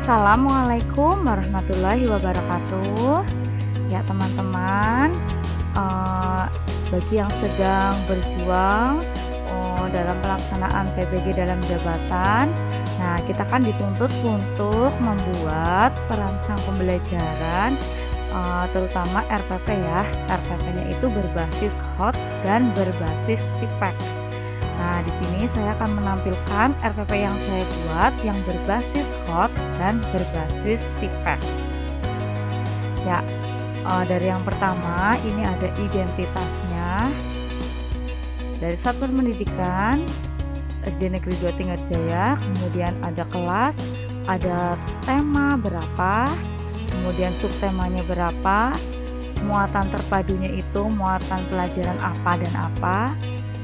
Assalamualaikum warahmatullahi wabarakatuh. Ya teman-teman, eh, bagi yang sedang berjuang dalam pelaksanaan PBG dalam jabatan, nah kita kan dituntut untuk membuat perancang pembelajaran, terutama RPP ya. RPP-nya itu berbasis HOTS dan berbasis TIPEK. Nah, di sini saya akan menampilkan RPP yang saya buat yang berbasis HOTS dan berbasis TIPEK. Ya, dari yang pertama ini ada identitasnya. Dari Satuan Pendidikan SD Negeri 2 Tinggarjaya, kemudian ada kelas, ada tema berapa, kemudian subtemanya berapa, muatan terpadunya itu muatan pelajaran apa dan apa.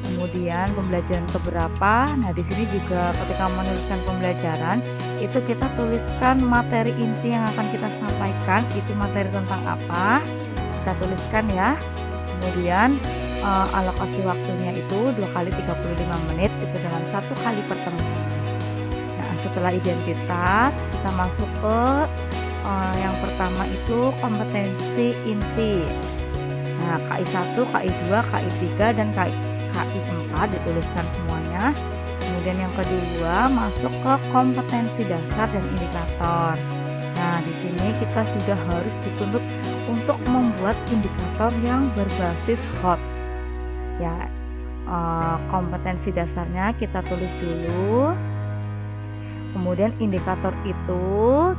Kemudian pembelajaran keberapa. Nah, di sini juga ketika menuliskan pembelajaran itu kita tuliskan materi inti yang akan kita sampaikan, itu materi tentang apa. Kita tuliskan ya. Kemudian alokasi waktunya itu 2 kali 35 menit itu dalam 1 kali pertemuan. Nah, setelah identitas kita masuk ke yang pertama itu kompetensi inti. Nah, KI1, KI2, KI3 dan KI4 dituliskan semuanya. Kemudian yang kedua masuk ke kompetensi dasar dan indikator. Nah, di sini kita sudah harus dituntut untuk membuat indikator yang berbasis HOTS. Ya, kompetensi dasarnya kita tulis dulu. Kemudian indikator itu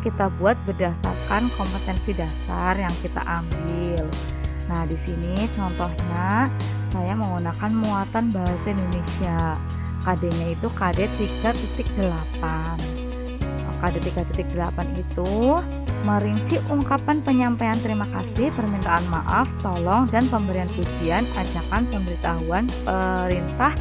kita buat berdasarkan kompetensi dasar yang kita ambil. Nah, di sini contohnya saya menggunakan muatan bahasa Indonesia. KD-nya itu KD 3.8. KD 3.8 itu merinci ungkapan penyampaian terima kasih, permintaan maaf, tolong, dan pemberian pujian, ajakan, pemberitahuan, perintah,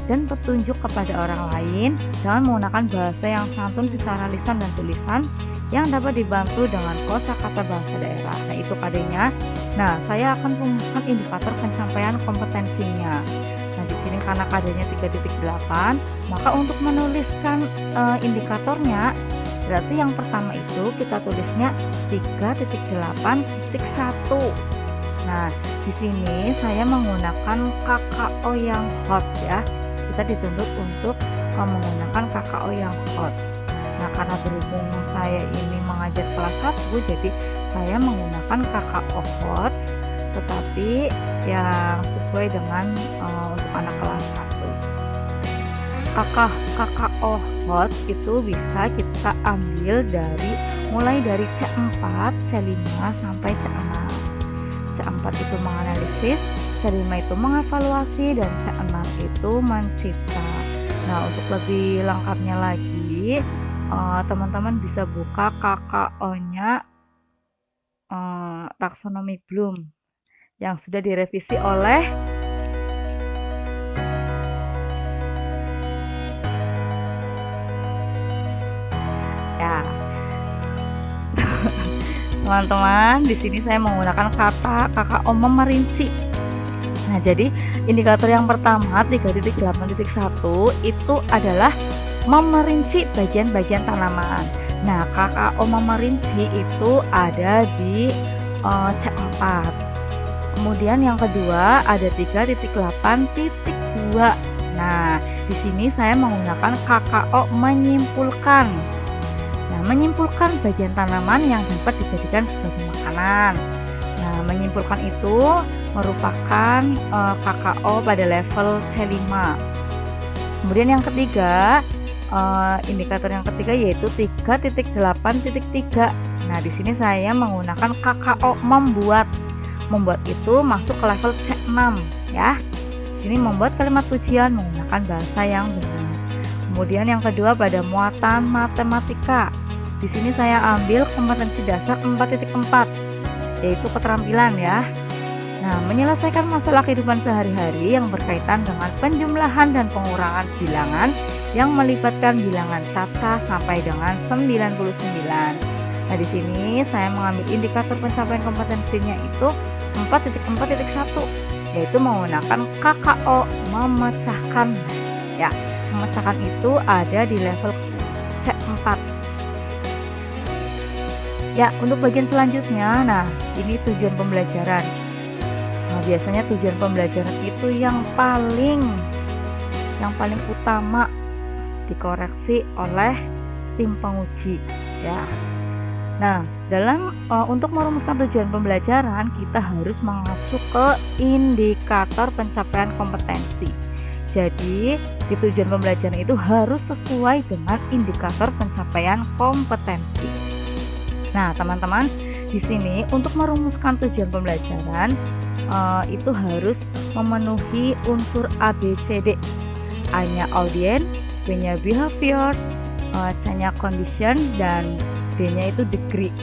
dan petunjuk kepada orang lain dengan menggunakan bahasa yang santun secara lisan dan tulisan yang dapat dibantu dengan kosakata bahasa daerah. Nah, itu KD-nya. Nah, saya akan merumuskan indikator pencapaian kompetensinya. Nah, di sini karena KD-nya 3.8, maka untuk menuliskan indikatornya berarti yang pertama itu kita tulisnya 3.8.1. Nah, di sini saya menggunakan KKO yang HOTS ya. Kita dituntut untuk menggunakan KKO yang HOTS. Nah, karena berhubung saya ini mengajar kelas 1, jadi saya menggunakan KKO HOTS, tetapi yang sesuai dengan untuk anak kelas 1. KKO HOTS itu bisa kita ambil mulai dari C4, C5 sampai C6. C4 itu menganalisis, C5 itu mengevaluasi, dan C6 itu mencipta. Nah, untuk lebih lengkapnya lagi, teman-teman bisa buka KKO-nya taksonomi Bloom yang sudah direvisi oleh ya. Teman-teman, di sini saya menggunakan kata KKO memerinci. Nah, jadi indikator yang pertama 3.8.1 itu adalah memerinci bagian-bagian tanaman. Nah, KKO memerinci itu ada di C4. Kemudian yang kedua ada 3.8.2. Nah, di sini saya menggunakan KKO menyimpulkan. Nah, menyimpulkan bagian tanaman yang dapat dijadikan sebagai makanan. Nah, menyimpulkan itu merupakan KKO pada level C5. Kemudian yang ketiga, indikator yang ketiga yaitu 3.8.3. Nah, di sini saya menggunakan KKO membuat. Membuat itu masuk ke level C6 ya. Di sini membuat kalimat pujian menggunakan bahasa yang benar. Kemudian yang kedua pada muatan matematika. Di sini saya ambil kompetensi dasar 4.4 yaitu keterampilan ya. Nah, menyelesaikan masalah kehidupan sehari-hari yang berkaitan dengan penjumlahan dan pengurangan bilangan yang melibatkan bilangan caca sampai dengan 99. Nah, di sini saya mengambil indikator pencapaian kompetensinya itu 4.4.1 yaitu menggunakan KKO memecahkan. Ya, memecahkan itu ada di level C4. Ya, untuk bagian selanjutnya, nah ini tujuan pembelajaran. Nah, biasanya tujuan pembelajaran itu yang paling utama dikoreksi oleh tim penguji, ya. Nah, untuk merumuskan tujuan pembelajaran, kita harus mengacu ke indikator pencapaian kompetensi. Jadi, di tujuan pembelajaran itu harus sesuai dengan indikator pencapaian kompetensi. Nah, teman-teman, di sini untuk merumuskan tujuan pembelajaran itu harus memenuhi unsur ABCD. A-nya audience, B-nya behaviors, C-nya condition, dan D-nya itu degree.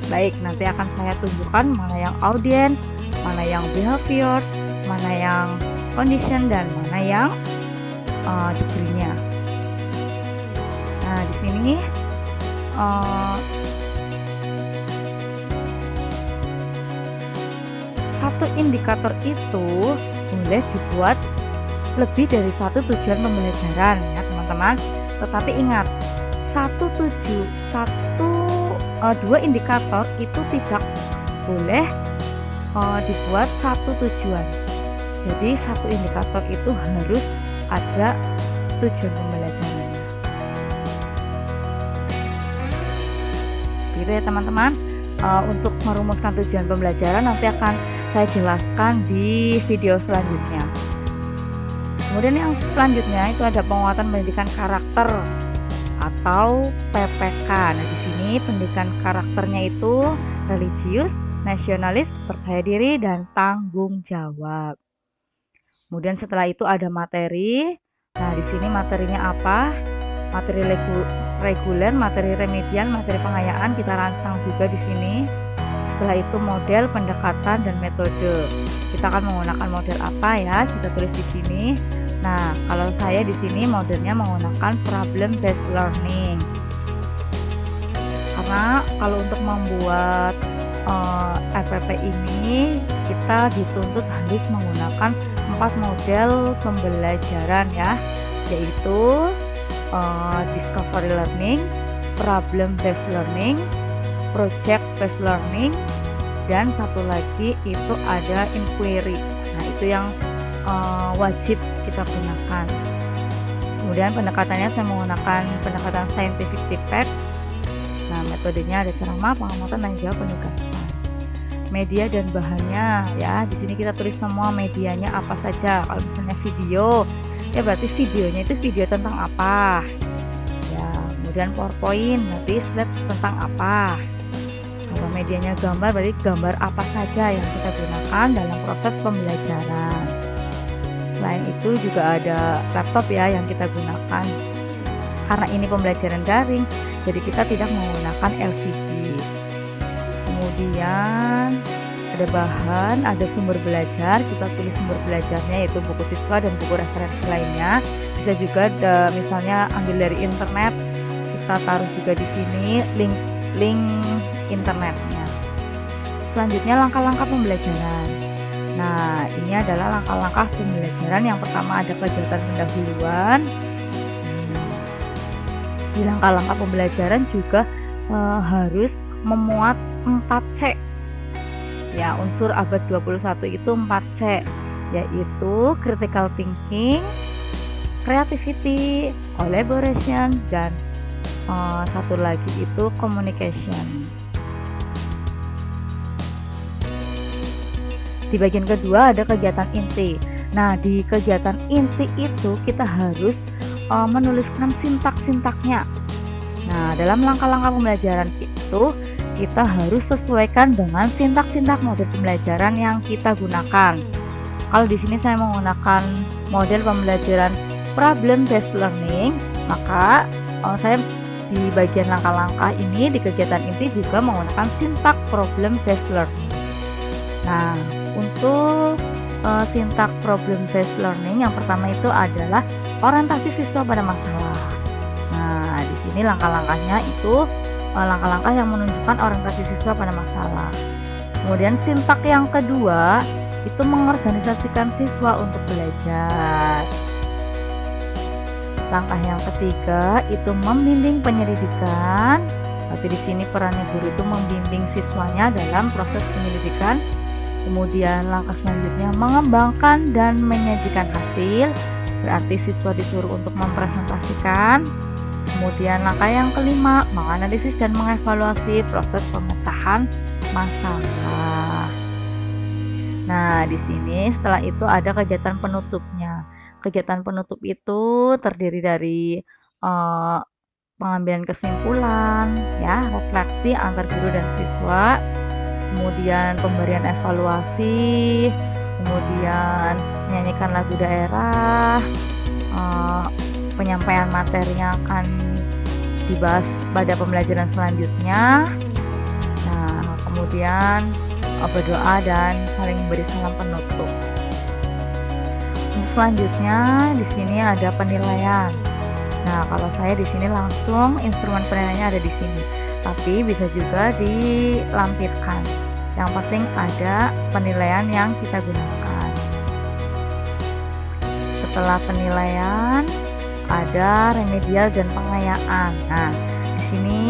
Baik, nanti akan saya tunjukkan mana yang audience, mana yang behaviors, mana yang condition, dan mana yang degree-nya. Nah, di sini satu indikator itu boleh dibuat lebih dari satu tujuan pembelajaran, ya teman-teman. Tetapi ingat, dua indikator itu tidak boleh dibuat satu tujuan. Jadi satu indikator itu harus ada tujuan pembelajarannya. Gitu ya teman-teman. Untuk merumuskan tujuan pembelajaran nanti akan saya jelaskan di video selanjutnya. Kemudian yang selanjutnya itu ada penguatan pendidikan karakter atau PPK. Nah, di sini pendidikan karakternya itu religius, nasionalis, percaya diri, dan tanggung jawab. Kemudian setelah itu ada materi. Nah, di sini materinya apa? Materi reguler, materi remedial, materi pengayaan kita rancang juga di sini. Setelah itu model, pendekatan, dan metode. Kita akan menggunakan model apa ya? Kita tulis di sini. Nah, kalau saya di sini modelnya menggunakan problem based learning. Karena kalau untuk membuat RPP ini kita dituntut harus menggunakan 4 model pembelajaran ya, yaitu discovery learning, problem based learning, project based learning, dan satu lagi itu ada inquiry. Nah, itu yang wajib kita gunakan. Kemudian pendekatannya saya menggunakan pendekatan scientific feedback. Nah, metodenya ada ceramah, pengamatan, dan jawab, penugasan. Media dan bahannya ya, di sini kita tulis semua medianya apa saja. Kalau misalnya video, ya berarti videonya itu video tentang apa. Ya, kemudian PowerPoint, nanti slide tentang apa. Kalau medianya gambar, berarti gambar apa saja yang kita gunakan dalam proses pembelajaran. Selain itu juga ada laptop ya yang kita gunakan. Karena ini pembelajaran daring, jadi kita tidak menggunakan LCD. Kemudian ada bahan, ada sumber belajar. Kita tulis sumber belajarnya yaitu buku siswa dan buku referensi lainnya. Bisa juga misalnya ambil dari internet. Kita taruh juga di sini link internetnya. Selanjutnya langkah-langkah pembelajaran. Nah, ini adalah langkah-langkah pembelajaran. Yang pertama ada kegiatan pendahuluan. Di langkah-langkah pembelajaran juga harus memuat 4C. Ya, unsur abad 21 itu 4C, yaitu critical thinking, creativity, collaboration, dan satu lagi itu communication. Di bagian kedua ada kegiatan inti. Nah, di kegiatan inti itu kita harus menuliskan sintak-sintaknya. Nah, dalam langkah-langkah pembelajaran itu kita harus sesuaikan dengan sintak-sintak model pembelajaran yang kita gunakan. Kalau di sini saya menggunakan model pembelajaran problem based learning, maka saya di bagian langkah-langkah ini di kegiatan inti juga menggunakan sintak problem based learning. Nah, untuk sintak problem based learning yang pertama itu adalah orientasi siswa pada masalah. Nah, di sini langkah-langkahnya itu langkah-langkah yang menunjukkan orientasi siswa pada masalah. Kemudian sintak yang kedua itu mengorganisasikan siswa untuk belajar. Langkah yang ketiga itu membimbing penyelidikan. Tapi di sini perannya guru itu membimbing siswanya dalam proses penyelidikan. Kemudian langkah selanjutnya mengembangkan dan menyajikan hasil, berarti siswa disuruh untuk mempresentasikan. Kemudian langkah yang kelima, menganalisis dan mengevaluasi proses pemecahan masalah. Nah, di sini setelah itu ada kegiatan penutupnya. Kegiatan penutup itu terdiri dari eh, pengambilan kesimpulan, ya, refleksi antar guru dan siswa, kemudian pemberian evaluasi, kemudian menyanyikan lagu daerah, penyampaian materi yang akan dibahas pada pembelajaran selanjutnya. Nah, kemudian berdoa dan saling memberi salam penutup. Untuk selanjutnya di sini ada penilaian. Nah, kalau saya di sini langsung instrumen penilaiannya ada di sini, tapi bisa juga dilampirkan. Yang penting ada penilaian yang kita gunakan. Setelah penilaian ada remedial dan pengayaan. Nah, di sini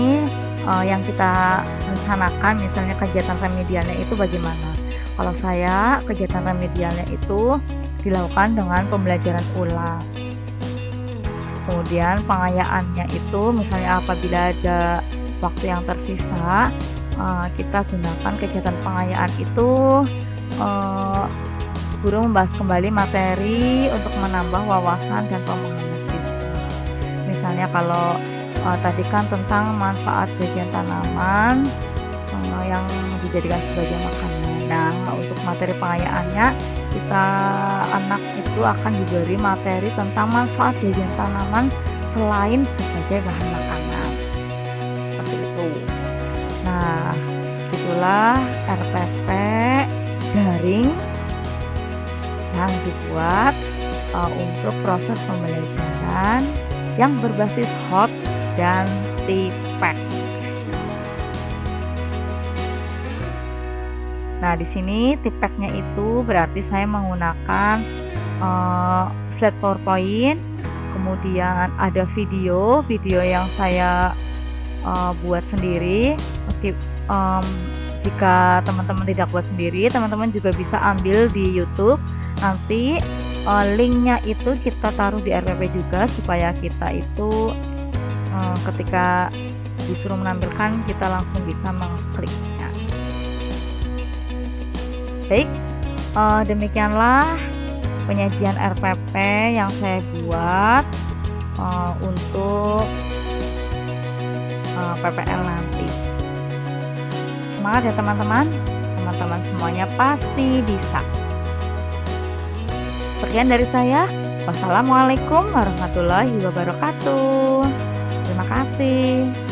yang kita rencanakan misalnya kegiatan remedialnya itu bagaimana? Kalau saya kegiatan remedialnya itu dilakukan dengan pembelajaran ulang. Kemudian pengayaannya itu misalnya apabila ada waktu yang tersisa, kita gunakan kegiatan pengayaan itu guru membahas kembali materi untuk menambah wawasan dan pemahaman siswa. Misalnya kalau tadi kan tentang manfaat bagian tanaman yang dijadikan sebagai makanan. Nah, untuk materi pengayaannya anak itu akan diberi materi tentang manfaat bagian tanaman selain sebagai bahan makanan. Seperti itu. Nah, itulah RPP daring yang dibuat untuk proses pembelajaran yang berbasis HOTS dan TPEK. Nah, di sini TPEK-nya itu berarti saya menggunakan slide PowerPoint, kemudian ada video yang saya buat sendiri. Jika teman-teman tidak buat sendiri, teman-teman juga bisa ambil di YouTube. Nanti linknya itu kita taruh di RPP juga supaya kita itu ketika disuruh menampilkan kita langsung bisa mengkliknya. Baik, demikianlah penyajian RPP yang saya buat untuk PPL nanti. Semangat ya teman-teman, teman-teman semuanya pasti bisa. Sekian dari saya. Wassalamualaikum warahmatullahi wabarakatuh. Terima kasih.